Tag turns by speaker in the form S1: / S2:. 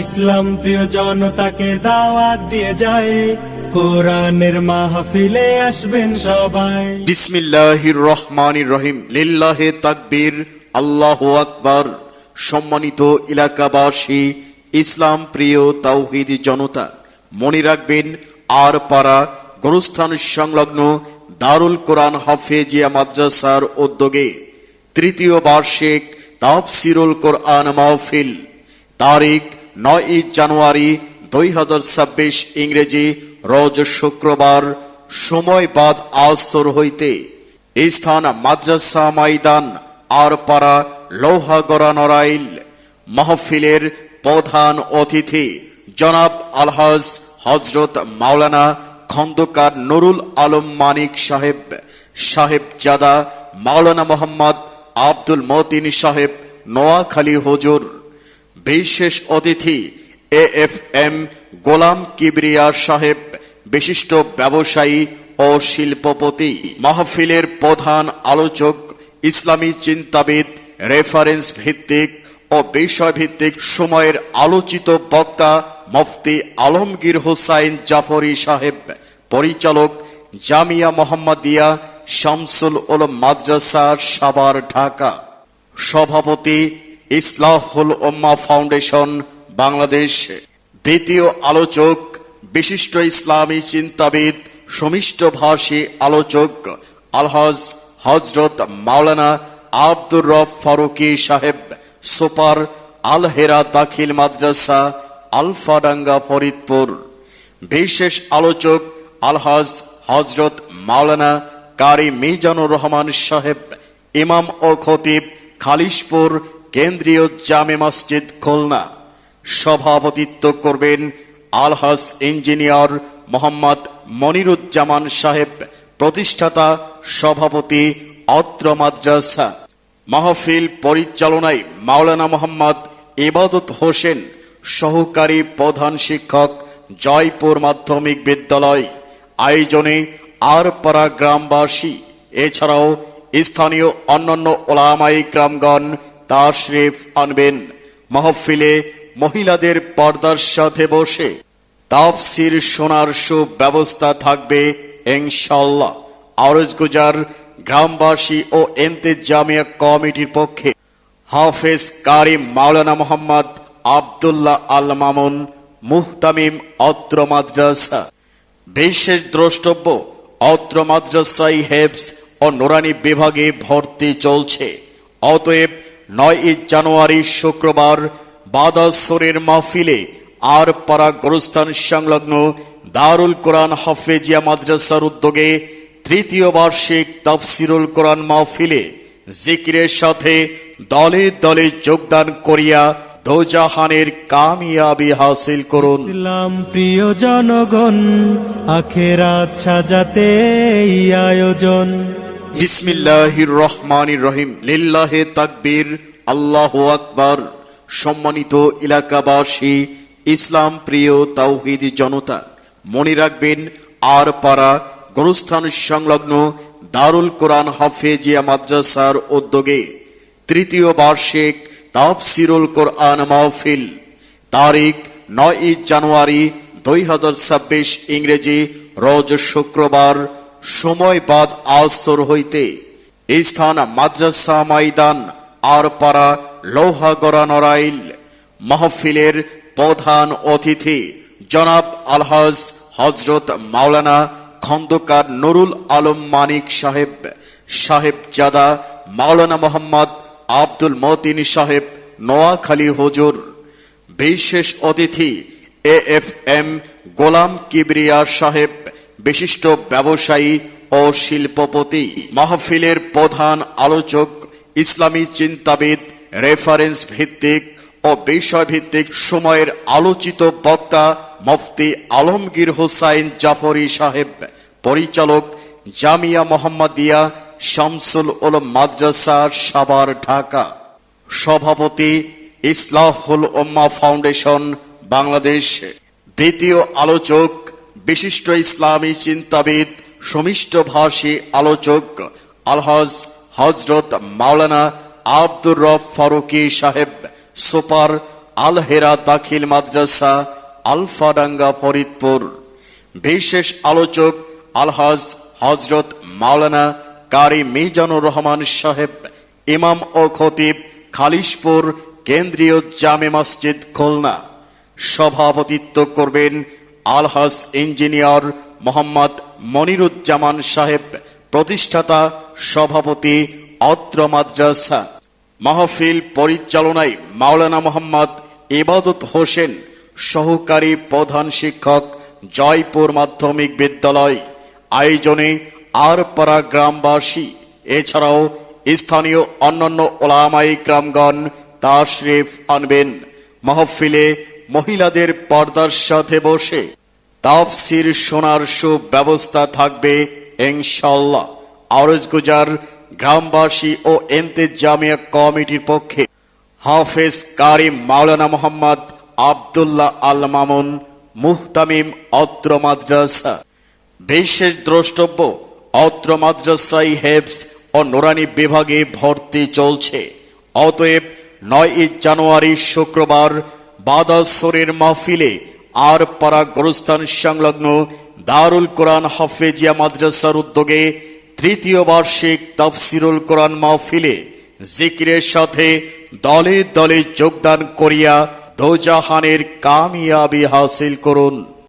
S1: ইসলাম প্রিয় জনতাকে দাওয়াত দিয়ে যায়, কোরআনের মাহফিলে আসবেন সবাই।
S2: বিসমিল্লাহির রহমানির রহিম। লিল্লাহে তাকবীর, আল্লাহু আকবার। সম্মানিত এলাকাবাসী, ইসলাম প্রিয় তাওহীদি জনতা, মনে রাখবেন আর পাড়া গোরস্থান সংলগ্ন দারুল কোরআন হাফেজিয়া মাদ্রাসার উদ্যোগে তৃতীয় বার্ষিক তাফসিরুল কোরআন মাহফিল তারিখ 9 জানুয়ারি 2026 ইংরেজি রোজ শুক্রবার, সময় বাদ আসর হইতে, স্থান মাদ্রাসা ময়দান আর পাড়া লোহাগড়া নড়াইল। মাহফিলের প্রধান অতিথি জনাব আলহাজ হযরত মাওলানা খন্দকার নুরুল আলম মানিক সাহেব, সাহেবজাদা মাওলানা মোহাম্মদ আব্দুল মতিন সাহেব নোয়াখালী হুজুর। বিশেষ অতিথি AFM গোলাম কিবরিয়া সাহেব, বিশিষ্ট ব্যবসায়ী ও শিল্পপতি। মাহফিলের প্রধান আলোচক ইসলামী চিন্তাবিদ, রেফারেন্স ভিত্তিক ও বিষয়ভিত্তিক সময়ের আলোচিত বক্তা মুফতি আলমগীর হোসাইন জাফরি সাহেব, পরিচালক জামিয়া মোহাম্মদিয়া শামসুল উলুম মাদ্রাসা সাভার ঢাকা। সভাপতি ইসলাহুল উম্মাহ ফাউন্ডেশন বাংলাদেশ। দ্বিতীয় আলোচক বিশিষ্ট ইসলামী চিন্তাবিদ, সমিষ্টভাষী আলোচক আলহাজ হযরত মাওলানা আব্দুর রব ফারুকী সাহেব, সুপার আল হেরা দাখিল মাদ্রাসা আলফাডাঙ্গা ফরিদপুর। বিশেষ আলোচক আলহাজ হযরত মাওলানা কারি মিজানুর রহমান সাহেব, ইমাম ও খতিব, খালিশপুর কেন্দ্রীয় জামে মসজিদ খুলনা। সভাপতিত্ব করবেন আলহাজ ইঞ্জিনিয়ার মোহাম্মদ মনিরুজ্জামান সাহেব, প্রতিষ্ঠাতা সভাপতি অত্র মাদ্রাসা। মাহফিল পরিচালনায় মাওলানা মোহাম্মদ ইবাদত হোসেন, সহকারী প্রধান শিক্ষক, জয়পুর মাধ্যমিক বিদ্যালয়। আয়োজনে আরপাড়া গ্রামবাসী এছাড়াও স্থানীয় অন্যান্য ওলামায়ে কেরামগণ তাশরিফ আনবেন। মাহফিলে মহিলাদের পর্দার সাথে বসে তাফসির শোনার সুব্যবস্থা থাকবে ইনশাআল্লাহ। আরজগুজার গ্রামবাসী ও ইন্তেজামিয়া কমিটির পক্ষে হাফেজ কারি মাওলানা মোহাম্মদ আব্দুল্লাহ আল মামুন, মুহতামিম অত্র মাদ্রাসা। বিশেষ দ্রষ্টব্য, অত্র মাদ্রাসায় হেফজ ও নুরানি বিভাগে ভর্তি চলছে। অতএব 9 জানুয়ারি শুক্রবার বাদাসরের মাহফিলে আর পাড়া গোরস্থান সংলগ্ন দারুল কোরআন হাফেজিয়া মাদ্রাসার উদ্যোগে তৃতীয় বার্ষিক তাফসিরুল কোরআন মাহফিলে জিকিরের সাথে দলে দলে যোগদান করিয়া দোজাহানের কামিয়াবি হাসিল করুন।
S1: ইসলাম প্রিয় জনগণ, আখিরাত সাজাতে এই আয়োজন।
S2: বিসমিল্লাহির রহমানির রহিম। লিল্লাহে তাকবীর, আল্লাহু আকবার। সম্মানিত এলাকাবাসী, ইসলাম প্রিয় তাওহীদি জনতা, মনে রাখবেন আর পাড়া গোরস্থান সংলগ্ন দারুল কোরআন হাফেজিয়া মাদ্রাসার উদ্যোগে তৃতীয় বার্ষিক তাফসিরুল কোরআন মাহফিল তারিখ 9 জানুয়ারি 2026 ইংরেজি রোজ শুক্রবার, সময় বাদ আসর হইতে, স্থান মাদ্রাসা ময়দান আর পাড়া লোহাগড়া নড়াইল। মাহফিলের প্রধান অতিথি জনাব আলহাজ হযরত মাওলানা খন্দকার নুরুল আলম মানিক সাহেব, সাহেবজাদা মাওলানা মোহাম্মদ আব্দুল মতিন সাহেব নোয়াখালী হুজুর। বিশেষ অতিথি AFM গোলাম কিবরিয়া সাহেব, বিশিষ্ট ব্যবসায়ী ও শিল্পপতি। মাহফিলের প্রধান আলোচক ইসলামী চিন্তাবিদ, রেফারেন্স ভিত্তিক ও বিষয়ভিত্তিক সময়ের আলোচিত বক্তা মুফতি আলমগীর হোসাইন জাফরি সাহেব, পরিচালক জামিয়া মোহাম্মদিয়া শামসুল উলুম মাদ্রাসা সাভার ঢাকা। সভাপতি ইসলাহুল উম্মাহ ফাউন্ডেশন বাংলাদেশ। দ্বিতীয় আলোচক বিশিষ্ট ইসলামী চিন্তাবিদ, সমিষ্টভাষী আলোচক আলহাজ হযরত মাওলানা আব্দুর রব ফারুকী সাহেব, সুপার আল হেরা দাখিল মাদ্রাসা, আলফাডাঙ্গা, ফরিদপুর। বিশেষ আলোচক আলহাজ হজরত মাওলানা কারি মিজানুর রহমান সাহেব, ইমাম ও খতিব, খালিশপুর কেন্দ্রীয় জামে মসজিদ, খুলনা। সভাপতিত্ব করবেন আলহাজ ইঞ্জিনিয়ার মোহাম্মদ মনিরুজ্জামান সাহেব, প্রতিষ্ঠাতা সভাপতি, অত্র মাদ্রাসা। মাহফিল পরিচালনায় মাওলানা মোহাম্মদ ইবাদত হোসেন, সহকারী প্রধান শিক্ষক, জয়পুর মাধ্যমিক বিদ্যালয়। আয়োজনে আরপাড়া গ্রামবাসী, এছাড়াও স্থানীয় অন্যান্য ওলামায়ে কেরামগণ তাশরিফ আনবেন। মাহফিলে মহিলাদের পর্দার সাথে বসে তাফসির শোনার সুব্যবস্থা থাকবে ইনশাআল্লাহ। আরজগুজার গ্রামবাসী ও ইন্তেজামিয়া কমিটির পক্ষে হাফেজ কারি মাওলানা মোহাম্মদ আব্দুল্লাহ আল মামুন, মুহতামিম, অত্র মাদ্রাসা। বিশেষ দ্রষ্টব্য, অত্র মাদ্রাসায় হেফজ ও নুরানি বিভাগে ভর্তি চলছে। অতএব 9 জানুয়ারি শুক্রবার বাদাসরের মাহফিলে আরপাড়া গোরস্থান সংলগ্ন দারুল কোরআন হাফেজিয়া মাদ্রাসার উদ্যোগে 3য় বার্ষিক তাফসিরুল কোরআন মাহফিলে জিকিরের সাথে দলে দলে যোগদান করিয়া দোজাহানের কামিয়াবি হাসিল করুন।